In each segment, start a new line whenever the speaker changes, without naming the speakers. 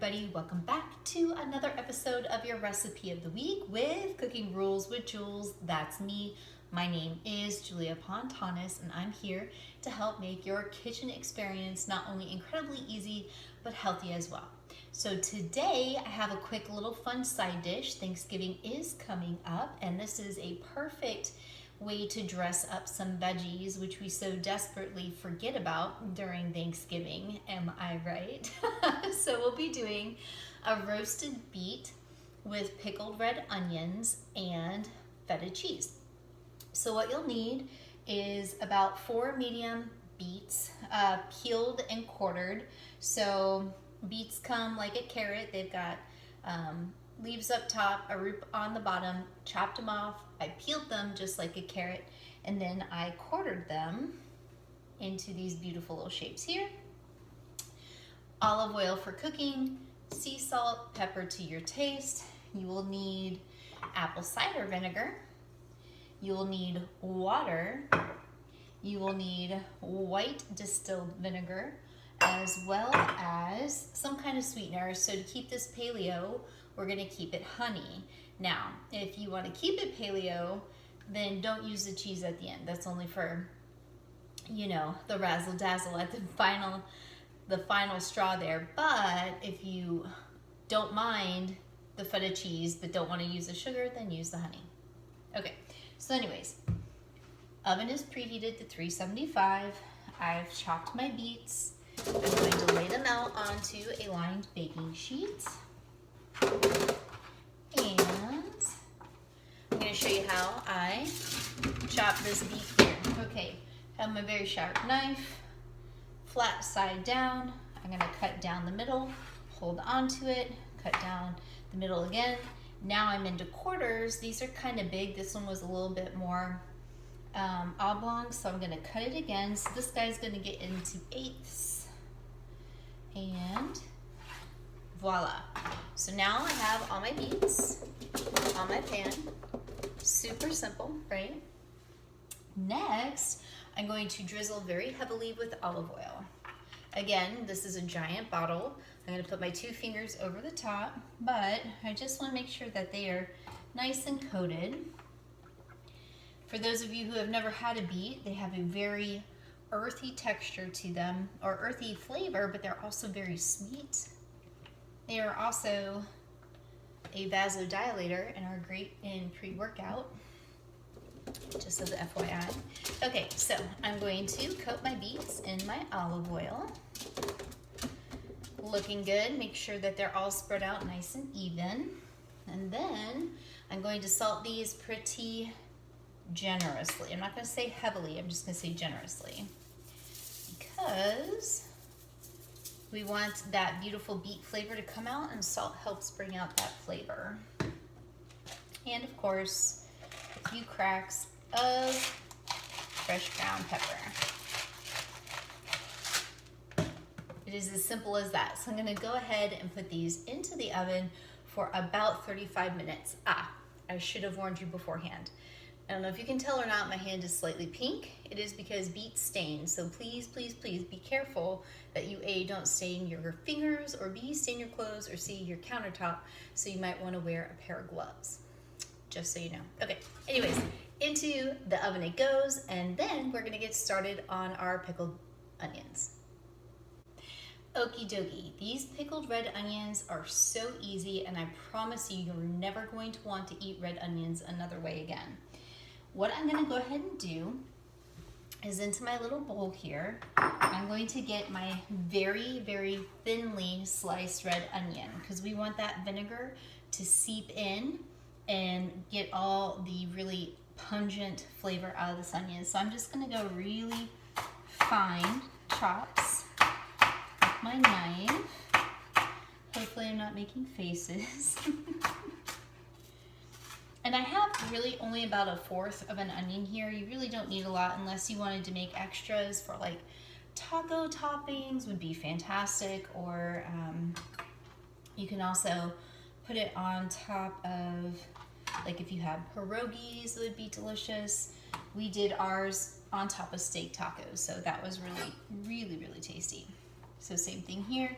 everybody, welcome back to another episode of your recipe of the week with Cooking Rules with Jules. That's me. My name is Julia Pontanis and I'm here to help make your kitchen experience not only incredibly easy but healthy as well. So today I have a quick little fun side dish. Thanksgiving is coming up and this is a perfect way to dress up some veggies, which we so desperately forget about during Thanksgiving. Am I right? So we'll be doing a roasted beet with pickled red onions and feta cheese. So what you'll need is about 4 medium beets, peeled and quartered. So beets come like a carrot. They've got leaves up top, a root on the bottom. Chopped them off. I peeled them just like a carrot, and then I quartered them into these beautiful little shapes here. Olive oil for cooking, sea salt, pepper to your taste. You will need apple cider vinegar. You will need water. You will need white distilled vinegar, as well as some kind of sweetener. So to keep this paleo, we're gonna keep it honey. Now, if you wanna keep it paleo, then don't use the cheese at the end. That's only for, you know, the razzle dazzle at the final straw there. But if you don't mind the feta cheese but don't wanna use the sugar, then use the honey. Okay, so anyways, oven is preheated to 375. I've chopped my beets. I'm going to lay them out onto a lined baking sheet. And I'm going to show you how I chop this beet here. Okay, I have my very sharp knife, flat side down. I'm going to cut down the middle, hold onto it, cut down the middle again. Now I'm into quarters. These are kind of big. This one was a little bit more oblong, so I'm going to cut it again. So this guy's going to get into eighths. And voila. So now I have all my beets on my pan. Super simple, right? Next, I'm going to drizzle very heavily with olive oil. Again, this is a giant bottle. I'm going to put my 2 fingers over the top, but I just want to make sure that they are nice and coated. For those of you who have never had a beet, they have a very earthy texture to them, or earthy flavor, but they're also very sweet. They are also a vasodilator and are great in pre-workout, just as a FYI. Okay, so I'm going to coat my beets in my olive oil. Looking good. Make sure that they're all spread out nice and even. And then I'm going to salt these pretty generously. I'm not going to say heavily, I'm just going to say generously, because we want that beautiful beet flavor to come out, and salt helps bring out that flavor. And of course, a few cracks of fresh ground pepper. It is as simple as that. So I'm going to go ahead and put these into the oven for about 35 minutes. I should have warned you beforehand. I don't know if you can tell or not, my hand is slightly pink. It is because beets stain. So please, please, please be careful that you A, don't stain your fingers, or B, stain your clothes, or C, your countertop. So you might want to wear a pair of gloves, just so you know. Okay, anyways, into the oven it goes, and then we're gonna get started on our pickled onions. Okie dokie, these pickled red onions are so easy, and I promise you, you're never going to want to eat red onions another way again. What I'm gonna go ahead and do is, into my little bowl here, I'm going to get my very, very thinly sliced red onion, because we want that vinegar to seep in and get all the really pungent flavor out of this onion. So I'm just gonna go really fine chops with my knife. Hopefully I'm not making faces. And I have really only about 1/4 of an onion here. You really don't need a lot unless you wanted to make extras for like taco toppings, would be fantastic. Or you can also put it on top of, like if you have pierogies, it would be delicious. We did ours on top of steak tacos, so that was really, really, really tasty. So same thing here.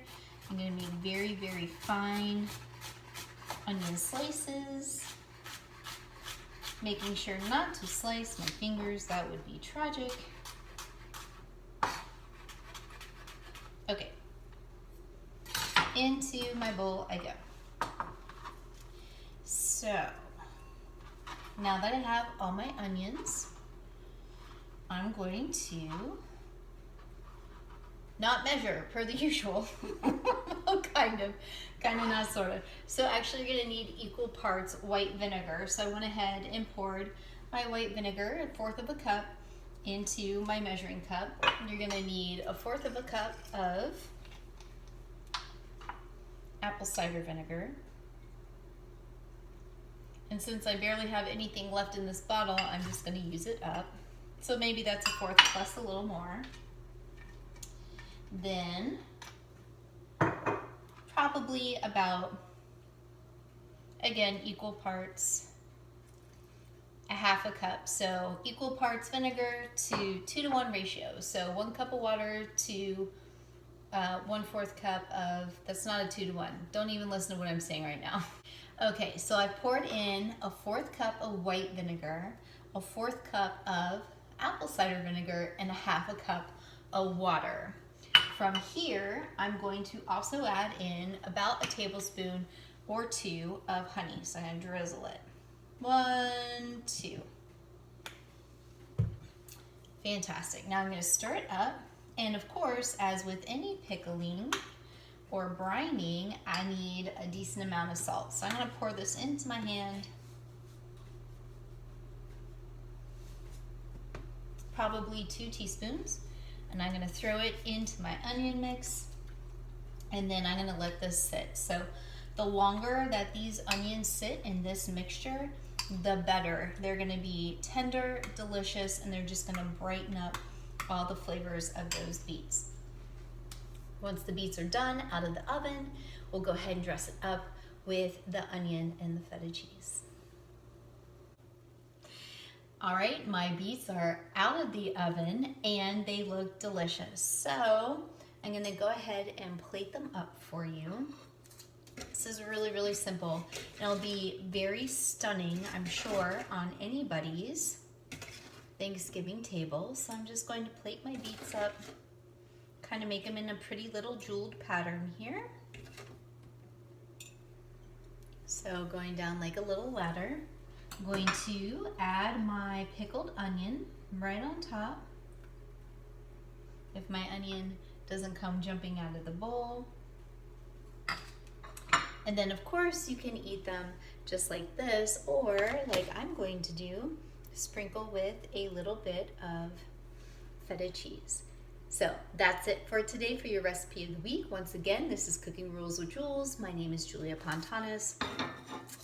I'm going to make very, very fine onion slices. Making sure not to slice my fingers, that would be tragic. Okay, into my bowl I go. So, now that I have all my onions, I'm going to not measure per the usual. kind of not sort of. So actually you're gonna need equal parts white vinegar. So I went ahead and poured my white vinegar, 1/4 of a cup, into my measuring cup. You're gonna need 1/4 of a cup of apple cider vinegar. And since I barely have anything left in this bottle, I'm just gonna use it up. So maybe that's 1/4 plus a little more. Then probably about, again, equal parts, 1/2 a cup. So equal parts vinegar to 2-to-1 ratio. So 1 cup of water to 1/4 cup of, that's not a 2-to-1. Don't even listen to what I'm saying right now. Okay, so I poured in 1/4 cup of white vinegar, 1/4 cup of apple cider vinegar, and 1/2 cup of water. From here, I'm going to also add in about a tablespoon or 2 of honey. So I'm going to drizzle it. 1, 2. Fantastic. Now I'm going to stir it up. And of course, as with any pickling or brining, I need a decent amount of salt. So I'm going to pour this into my hand. Probably 2 teaspoons. And I'm going to throw it into my onion mix, and then I'm going to let this sit. So the longer that these onions sit in this mixture, the better. They're going to be tender, delicious, and they're just going to brighten up all the flavors of those beets. Once the beets are done out of the oven, we'll go ahead and dress it up with the onion and the feta cheese. All right, my beets are out of the oven and they look delicious. So I'm gonna go ahead and plate them up for you. This is really, really simple. It'll be very stunning, I'm sure, on anybody's Thanksgiving table. So I'm just going to plate my beets up, kind of make them in a pretty little jeweled pattern here. So going down like a little ladder. I'm going to add my pickled onion right on top. If my onion doesn't come jumping out of the bowl. And then of course you can eat them just like this, or like I'm going to do, sprinkle with a little bit of feta cheese. So that's it for today for your recipe of the week. Once again, this is Cooking Rules with Jules. My name is Julia Pontanis.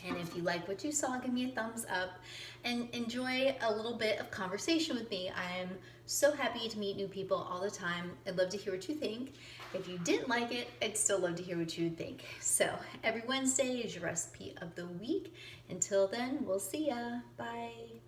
And if you like what you saw, give me a thumbs up and enjoy a little bit of conversation with me. I am so happy to meet new people all the time. I'd love to hear what you think. If you didn't like it, I'd still love to hear what you would think. So every Wednesday is your recipe of the week. Until then, we'll see ya. Bye.